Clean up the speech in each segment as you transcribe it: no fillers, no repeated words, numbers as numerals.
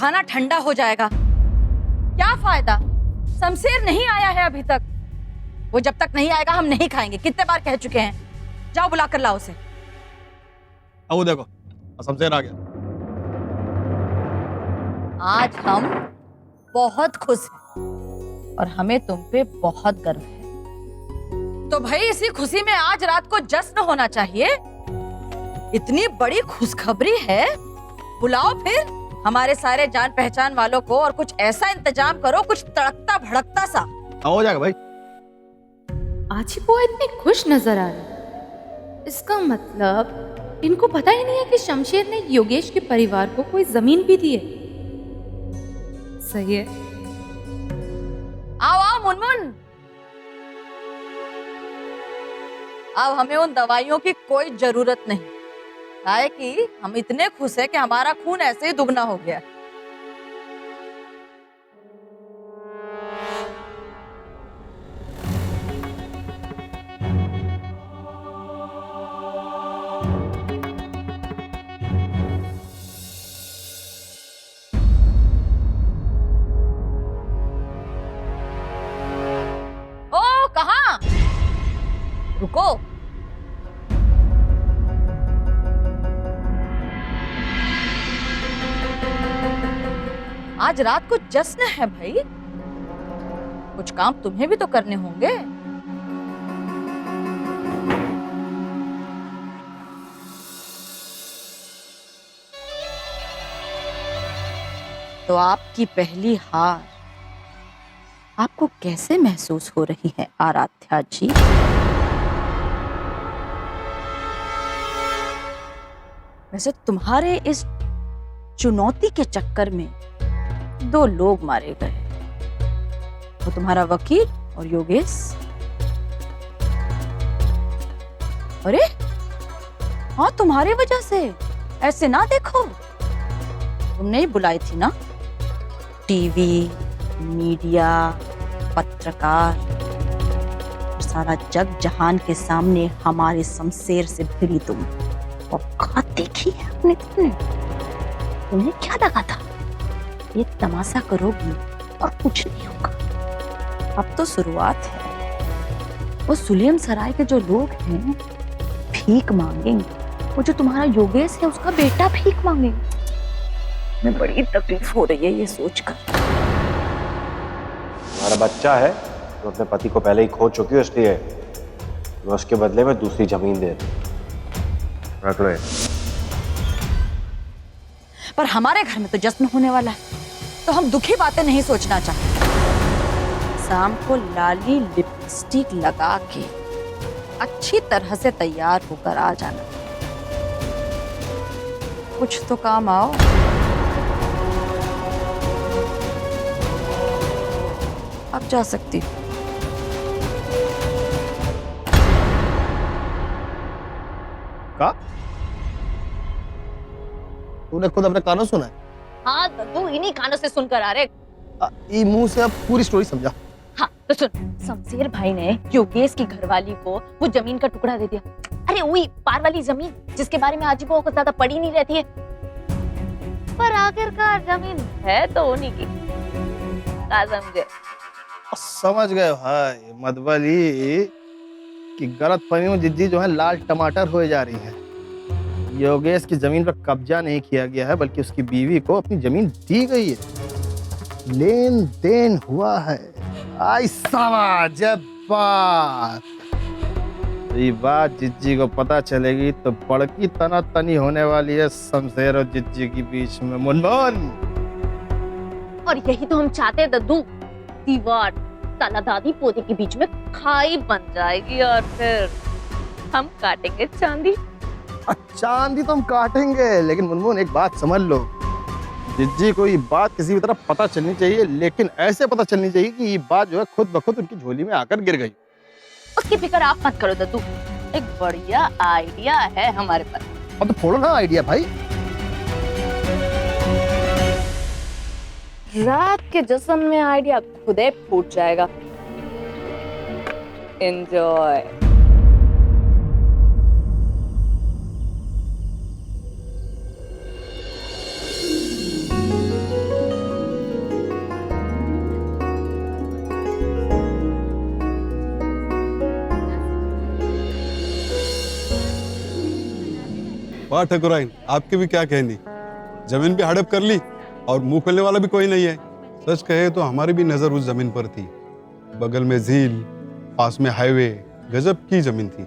खाना ठंडा हो जाएगा। क्या फायदा, शमशेर नहीं आया है अभी तक। वो जब तक नहीं आएगा हम नहीं खाएंगे, कितने बार कह चुके हैं। जाओ बुला कर लाओ उसे। वो देखो शमशेर आ गया। आज हम बहुत खुश हैं और हमें तुम पे बहुत गर्व है। तो भाई इसी खुशी में आज रात को जश्न होना चाहिए। इतनी बड़ी खुशखबरी है, बुलाओ फिर हमारे सारे जान पहचान वालों को और कुछ ऐसा इंतजाम करो, कुछ तड़कता भड़कता सा। हो जाएगा भाई। आज ही वो इतनी खुश नजर आ रही, इसका मतलब इनको पता ही नहीं है कि शमशेर ने योगेश के परिवार को कोई जमीन भी दी है। सही है। आओ आओ मुनमुन, अब हमें उन दवाइयों की कोई जरूरत नहीं है कि हम इतने खुश हैं कि हमारा खून ऐसे ही दुगना हो गया। ओ कहाँ? रुको, आज रात को जश्न है भाई, कुछ काम तुम्हें भी तो करने होंगे। तो आपकी पहली हार आपको कैसे महसूस हो रही है आराध्या जी? वैसे तुम्हारे इस चुनौती के चक्कर में 2 लोग मारे गए, वो तुम्हारा वकील और योगेश। अरे हाँ, तुम्हारी वजह से। ऐसे ना देखो, तुमने ही बुलाई थी ना। टीवी, मीडिया, पत्रकार, सारा जग जहान के सामने हमारे शमशेर से भिड़ी तुम। औकात देखी है अपने तुमने। तुम्हें क्या लगा था ये तमाशा करोगी और कुछ नहीं होगा? अब तो शुरुआत है। वो सुलेम सराय के जो लोग हैं भीख मांगेंगे, वो जो तुम्हारा योगेश है उसका बेटा भीख मांगेंगे। मैं बड़ी तकलीफ हो रही है ये सोचकर। हमारा बच्चा है तो अपने पति को पहले ही खो चुकी है, इसलिए मैं उसके बदले में दूसरी जमीन दे दूं। रख लो। पर हमारे घर में तो जश्न होने वाला है, तो हम दुखी बातें नहीं सोचना चाहते। शाम को लाली लिपस्टिक लगा के अच्छी तरह से तैयार होकर आ जाना। कुछ तो काम आओ। अब जा सकती हो। का? तूने खुद अपने कानों सुना है? हाँ दद्दू, इन्हीं कानों से सुनकर आ रहे। मुंह से अब पूरी स्टोरी समझा। हाँ तो सुन, शमशेर भाई ने योगेश की घरवाली को वो जमीन का टुकड़ा दे दिया। अरे वही पार वाली जमीन जिसके बारे में आजीबो को ज्यादा पड़ी नहीं रहती है, पर आखिरकार जमीन है तो उन्हीं की। क्या समझे? समझ गए भाई, मधुबली कि गलत फहमी में जिज्जी जो है लाल टमाटर हो जा रही है। योगेश की जमीन पर कब्जा नहीं किया गया है, बल्कि उसकी बीवी को अपनी जमीन दी गई है। लेन देन हुआ है। आई समझ बात। ये बात जिज्जी को पता चलेगी तो बड़की तना तनी होने वाली है शमशेर और जिज्जी के बीच में। मुनमुन, और यही तो हम चाहते हैं दद्दू। दीवार साला दादी पोते के बीच में खाई बन जाएगी और फिर हम काटेंगे चांदी। चांदी तो हम काटेंगे, लेकिन मुनमुन एक बात समझ लो, जिज्जी को ये बात किसी भी तरह पता चलनी चाहिए, लेकिन ऐसे पता चलनी चाहिए कि ये बात जो है खुद ब खुद उनकी झोली में आकर गिर गई। उसकी फिक्र आप मत करो दद्दू, एक बढ़िया आइडिया है हमारे पास। अब तो फोड़ो ना आइडिया भाई। रात के जश्न में आइडिया खुदे फूट जाएगा। एंजॉय। वाह ठकुराइन, आपकी भी क्या कहनी। जमीन भी हड़प कर ली और मुंह खोलने वाला भी कोई नहीं है। सच कहे तो हमारी भी नजर उस जमीन पर थी। बगल में झील, पास में हाईवे, गजब की जमीन थी।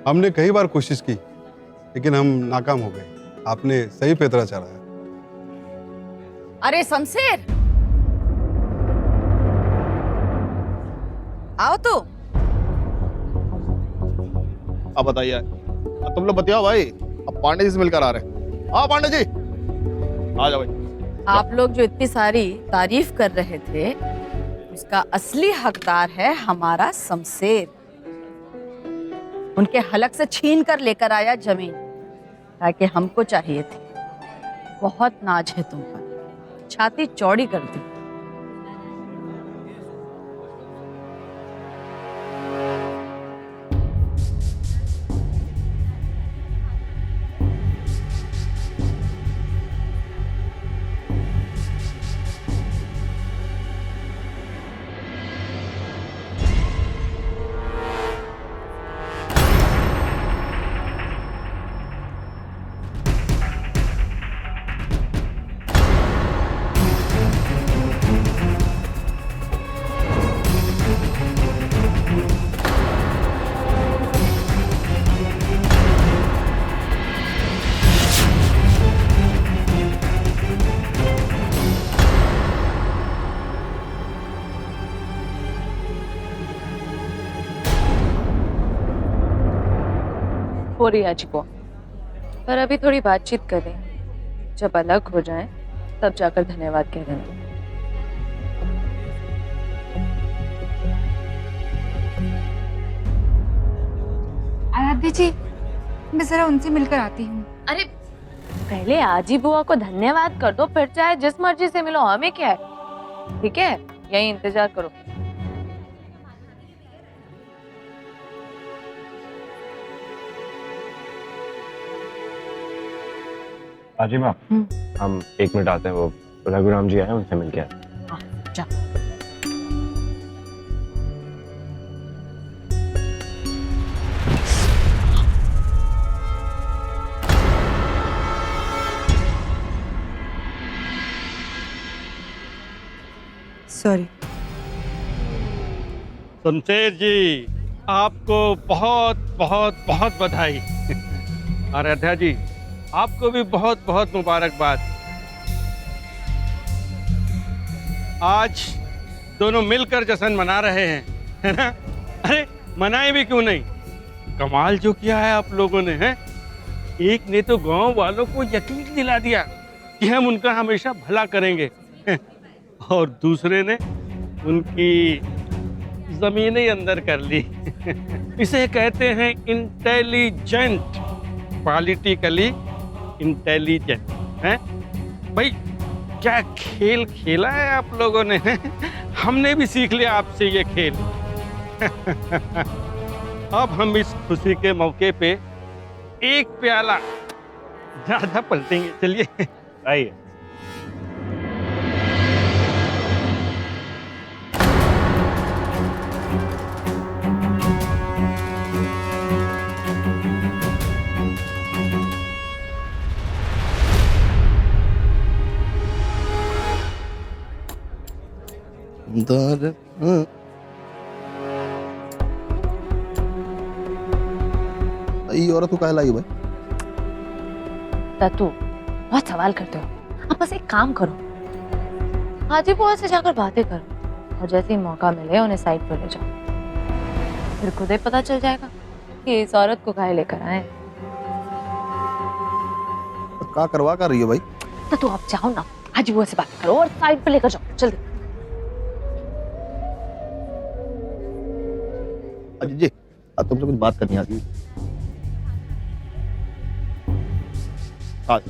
हमने कई बार कोशिश की लेकिन हम नाकाम हो गए। आपने सही पैतरा चढ़ाया। अरे शमशेर, आओ तो। अब बताइए, अब तुम लोग बतियाओ भाई। अब पांडे जी से मिलकर आ रहे हैं। हाँ पांडे जी, आ जाओ भाई। आप लोग जो इतनी सारी तारीफ कर रहे थे, उसका असली हकदार है हमारा शमशेर। उनके हलक से छीन कर लेकर आया जमीन, ताकि हमको चाहिए थी। बहुत नाज है तुम पर, छाती चौड़ी कर दी। हो रही आज को, पर अभी थोड़ी बातचीत करें। जब अलग हो जाएं, तब जाकर धन्यवाद कह देना। आराध्या जी, मैं जरा उनसे मिलकर आती हूँ। अरे पहले आजी बुआ को धन्यवाद कर दो, फिर चाहे जिस मर्जी से मिलो, हमें क्या है। ठीक है, यही इंतजार करो। आजी माँ, हम 1 मिनट आते हैं। वो रघुराम जी आए, उनसे मिल के आए। जा। सॉरी। शमशेर जी, आपको बहुत बहुत बहुत बधाई। आराध्या जी, आपको भी बहुत बहुत मुबारकबाद। आज दोनों मिलकर जश्न मना रहे हैं, है ना? अरे मनाए भी क्यों नहीं। कमाल जो किया है आप लोगों ने, हैं? एक ने तो गांव वालों को यकीन दिला दिया कि हम उनका हमेशा भला करेंगे, और दूसरे ने उनकी जमीनें अंदर कर ली। इसे कहते हैं इंटेलिजेंट, पॉलिटिकली इंटेलिजेंट। हैं भाई, क्या खेल खेला है आप लोगों ने। हमने भी सीख लिया आपसे ये खेल। अब हम इस खुशी के मौके पे एक प्याला ज्यादा पलटेंगे। चलिए आइए। ये औरत को कहलाई भाई। तू बहुत सवाल करते हो। आप बस एक काम करो, हाजी बुआ से जाकर बातें करो, और जैसे ही मौका मिले उन्हें साइड पर ले जाओ। फिर खुद ही पता चल जाएगा कि इस औरत को काहे लेकर आए। क्या करवा कर रही है भाई? तो आप जाओ ना, हाजी बुआ से बात करो और साइड पर लेकर जाओ जल्दी। अजीत जी, तुमसे कुछ बात करनी आती। हाँ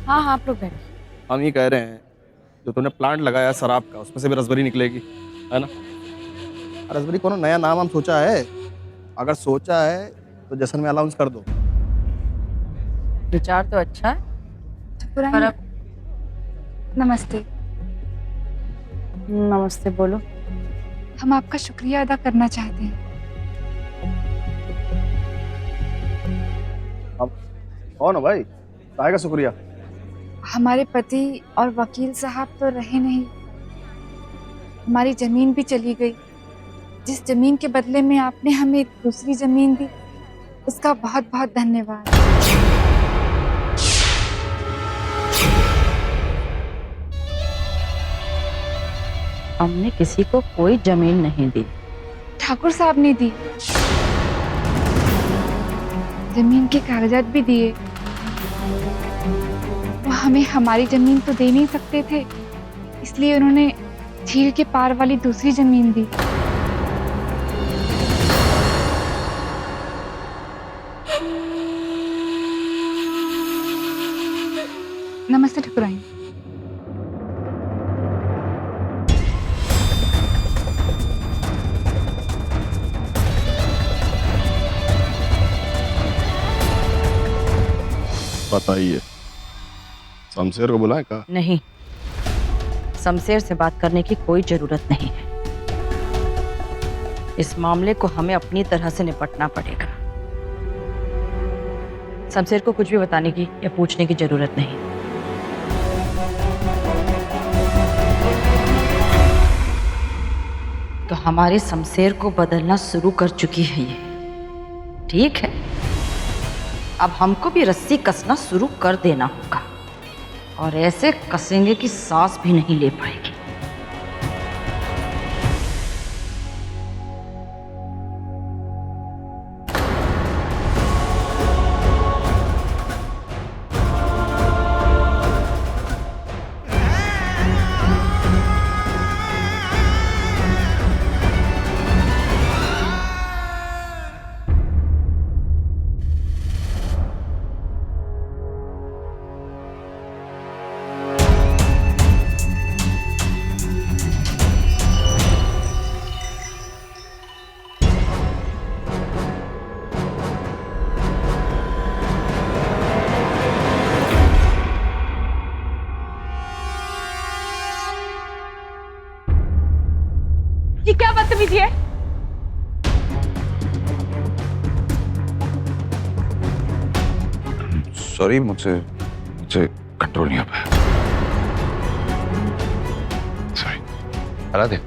हाँ, आप लोग बैठो। हम ये कह रहे हैं, जो तुमने प्लांट लगाया शराब का, उसमें से भी रसभरी निकलेगी, है ना? रसभरी कोनो नया नाम हम सोचा है? अगर सोचा है तो जश्न में अनाउंस कर दो। विचार तो अच्छा है, पर अब नमस्ते। नमस्ते बोलो। हम आपका शुक्रिया अदा करना चाहते हैं। कौन हो भाई? काहे का शुक्रिया? हमारे पति और वकील साहब तो रहे नहीं, हमारी जमीन भी चली गई। जिस जमीन के बदले में आपने हमें दूसरी जमीन दी, उसका बहुत बहुत धन्यवाद। हमने किसी को कोई जमीन नहीं दी। ठाकुर साहब ने दी, जमीन के कागजात भी दिए। वो हमें हमारी जमीन तो दे नहीं सकते थे, इसलिए उन्होंने झील के पार वाली दूसरी जमीन दी। नमस्ते ठकुराइन। बताइए, शमशेर को बुलाए का? नहीं, शमशेर से बात करने की कोई जरूरत नहीं है। इस मामले को हमें अपनी तरह से निपटना पड़ेगा। शमशेर को कुछ भी बताने की या पूछने की जरूरत नहीं। तो हमारे शमशेर को बदलना शुरू कर चुकी है ये, ठीक है? अब हमको भी रस्सी कसना शुरू कर देना होगा, और ऐसे कसेंगे कि सांस भी नहीं ले पाएगी। ये क्या बदतमीजी है? सॉरी, मुझसे कंट्रोल नहीं हो पाया। सॉरी। आराध्या,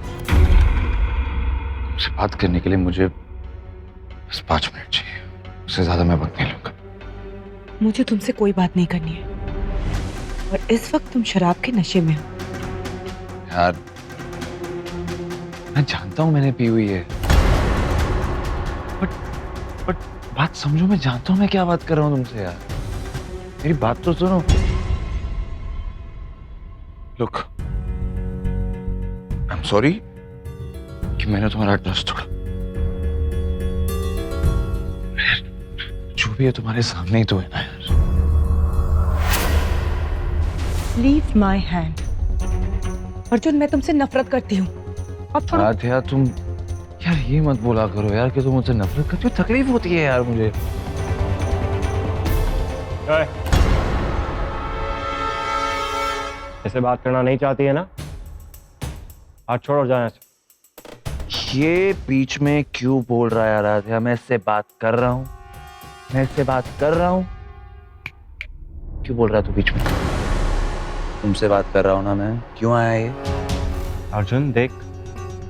तुमसे बात करने के लिए मुझे बस 5 मिनट चाहिए, उससे ज्यादा मैं वक्त नहीं लूंगा। मुझे तुमसे कोई बात नहीं करनी है, और इस वक्त तुम शराब के नशे में हो। यार, मैं जानता हूं मैंने पी हुई है, बट बात समझो, मैं जानता हूं मैं क्या बात कर रहा हूं तुमसे। यार, मेरी बात तो सुनो। लुक, आई एम सॉरी कि मैंने तुम्हारा ट्रस्ट तोड़ा। जो भी है तुम्हारे सामने ही तो है ना यार। Leave my hand. अर्जुन, मैं तुमसे नफरत करती हूँ। अब छोड़ो। आराध्या, तुम यार ये मत बोला करो यार कि तुम मुझसे नफरत करती हो। तकलीफ होती है यार मुझे। ऐसे बात करना नहीं चाहती है ना? हाथ छोड़ और जाए। ये बीच में क्यों बोल रहा है आराध्या? मैं इससे बात कर रहा हूँ, मैं इससे बात कर रहा हूँ। क्यों बोल रहा है तू बीच में? तुमसे बात कर रहा हूँ ना मैं। क्यों आया ये? अर्जुन देख,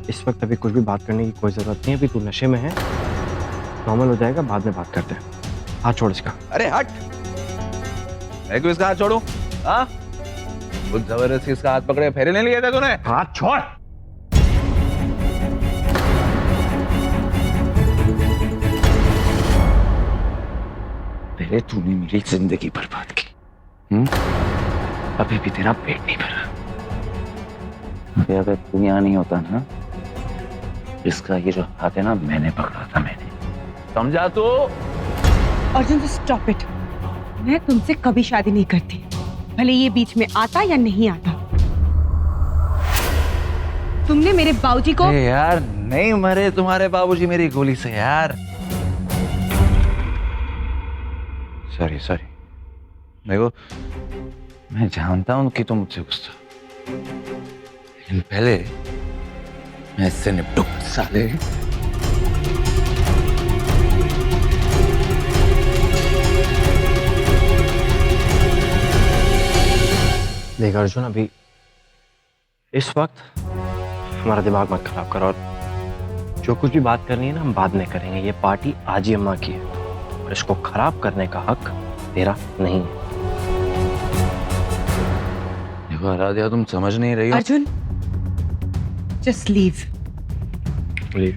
इस वक्त अभी कुछ भी बात करने की कोई जरूरत नहीं है। अभी तू नशे में है, नॉर्मल हो जाएगा, बाद में बात करते हैं। हाथ छोड़ इसका। अरे हट! मैं क्यों इसका हाथ छोड़ूं? हाँ? कुछ जबरदस्ती इसका हाथ पकड़े फेरे नहीं लिए थे तूने? हाथ छोड़। पहले तूने मेरी जिंदगी बर्बाद की, अभी भी तेरा पेट नहीं भरा। अगर तू यहाँ नहीं होता ना, इसका ये जो हाथ है ना, मैंने पकड़ा था, मैंने। समझा तू? अर्जुन, तो स्टॉप इट। मैं तुमसे कभी शादी नहीं करती, भले ये बीच में आता या नहीं आता। तुमने मेरे बाबूजी को यार, नहीं मरे तुम्हारे बाबूजी मेरी गोली से यार। सॉरी सॉरी, देखो मैं जानता हूं कि तुम मुझसे गुस्सा, लेकिन पहले मैं इससे निपटू साले। देख अर्जुन, अभी इस वक्त हमारा दिमाग मत खराब कर, और जो कुछ भी बात करनी है ना हम बाद में करेंगे। ये पार्टी आजी अम्मा की है और इसको खराब करने का हक तेरा नहीं है। देखो आराध्या, तुम समझ नहीं रही हो। Arjun, just leave. Leave.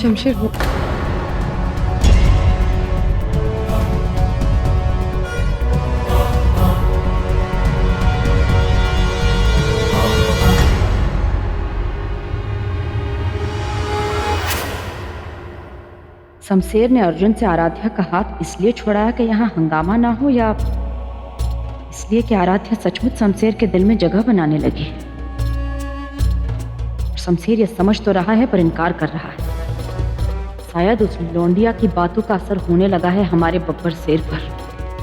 Shamsher वो शमशेर ने अर्जुन से आराध्या का हाथ इसलिए छुड़ाया कि यहाँ हंगामा ना हो, या इसलिए कि आराध्या सचमुच शमशेर के दिल में जगह बनाने लगी है। शमशेर ये समझ तो रहा है पर इनकार कर रहा है। शायद उस लौंडिया की बातों का असर होने लगा है हमारे बब्बर शेर पर,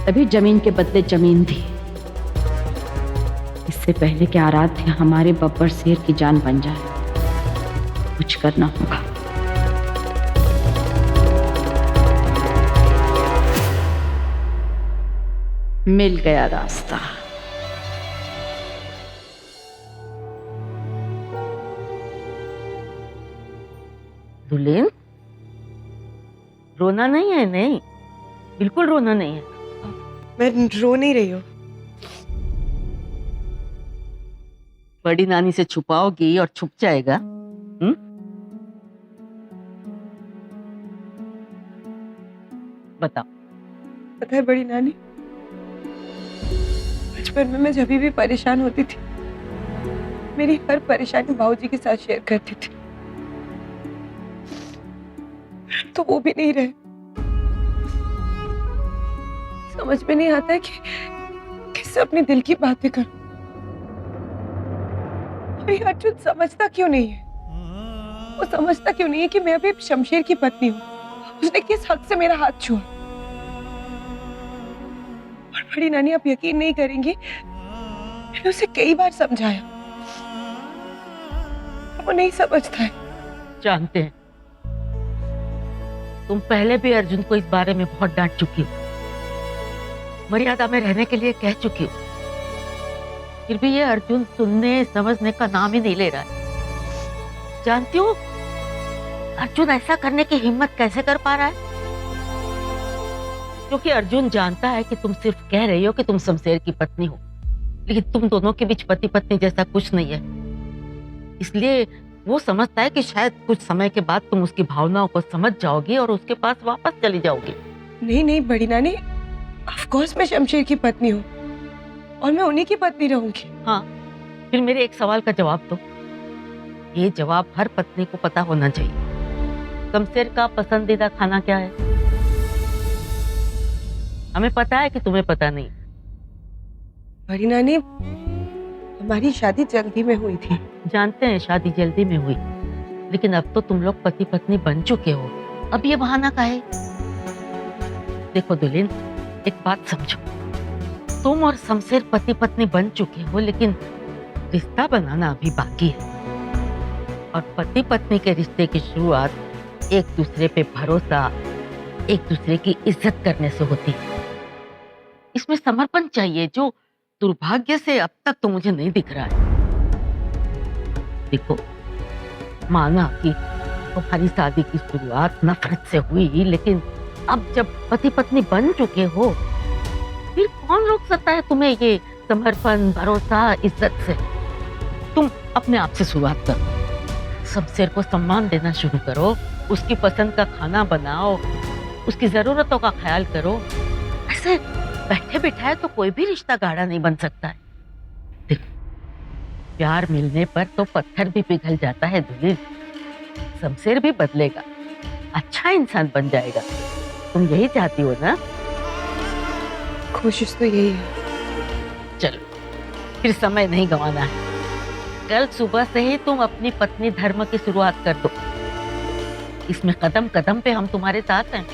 तभी जमीन के बदले जमीन दी। इससे पहले कि आराध्या हमारे बब्बर शेर की जान बन जाए, कुछ करना होगा। मिल गया रास्ता। दुलेन, रोना नहीं है। नहीं, बिल्कुल रोना नहीं है। मैं रो नहीं रही हूँ। बड़ी नानी से छुपाओगी और छुप जाएगा। बताओ। पता है बड़ी नानी, बचपन में मैं जब भी परेशान होती थी, मेरी हर परेशानी बाबूजी के साथ शेयर करती थी। तो वो भी नहीं रहे। समझ में नहीं आता है कि किससे अपने दिल की बातें करूं। और ये अर्जुन समझता क्यों नहीं है? वो समझता क्यों नहीं है कि मैं अभी शमशेर की पत्नी हूँ? उसने किस हक से मेरा हाथ छुआ? और बड़ी नानी, आप यकीन नहीं करेंगी, मैंने उसे कई बार समझाया, वो नहीं समझता है। जानते हैं, तुम पहले भी अर्जुन को इस बारे में बहुत डांट चुकी हो, मर्यादा में रहने के लिए कह चुकी हो, फिर भी ये अर्जुन सुनने समझने का नाम ही नहीं ले रहा है। जानती हो अर्जुन ऐसा करने की हिम्मत कैसे कर पा रहा है? क्योंकि अर्जुन जानता है कि तुम सिर्फ कह रही हो कि तुम शमशेर की पत्नी हो, लेकिन तुम दोनों के बीच पति पत्नी जैसा कुछ नहीं है। इसलिए वो समझता है कि शायद कुछ समय के बाद तुम उसकी भावनाओं को समझ जाओगी और उसके पास वापस चली जाओगी। नहीं नहीं बड़ी नानी, ऑफ कोर्स मैं शमशेर की पत्नी हूँ और मैं उन्हीं की पत्नी रहूंगी। हाँ, फिर मेरे एक सवाल का जवाब दो। ये जवाब हर पत्नी को पता होना चाहिए। शमशेर का पसंदीदा खाना क्या है? हमें पता है कि तुम्हें पता नहीं। बड़ी नानी, हमारी शादी जल्दी में हुई थी। जानते हैं शादी जल्दी में हुई, लेकिन अब तो तुम लोग पति पत्नी बन चुके हो। अब ये बहाना का है? देखो दुल्हन, एक बात समझो, तुम और शमशेर पति पत्नी बन चुके हो, लेकिन रिश्ता बनाना अभी बाकी है। और पति पत्नी के रिश्ते की शुरुआत एक दूसरे पे भरोसा, एक दूसरे की इज्जत करने से होती है। इसमें समर्पण चाहिए, जो दुर्भाग्य से अब तक तो मुझे नहीं दिख रहा है। देखो, माना कि तुम्हारी शादी की शुरुआत नफरत से हुई, लेकिन अब जब पति पत्नी बन चुके हो, फिर कौन रोक सकता है तुम्हें ये समर्पण, भरोसा, इज्जत से? तुम अपने आप से शुरुआत करो। शमशेर को सम्मान देना शुरू करो, उसकी पसंद का खाना बनाओ, उसकी जरूरतों का ख्याल करो। ऐसे बैठे बिठाए तो कोई भी रिश्ता गाढ़ा नहीं बन सकता है। देखो, प्यार मिलने पर तो पत्थर भी पिघल जाता है दुल्हन। शमशेर भी बदलेगा, अच्छा इंसान बन जाएगा। तुम यही चाहती हो ना? कोशिश तो यही है। चलो, फिर समय नहीं गंवाना है। कल सुबह से ही तुम अपनी पत्नी धर्म की शुरुआत कर दो। इसमें कदम कदम पे हम तुम्हारे साथ हैं।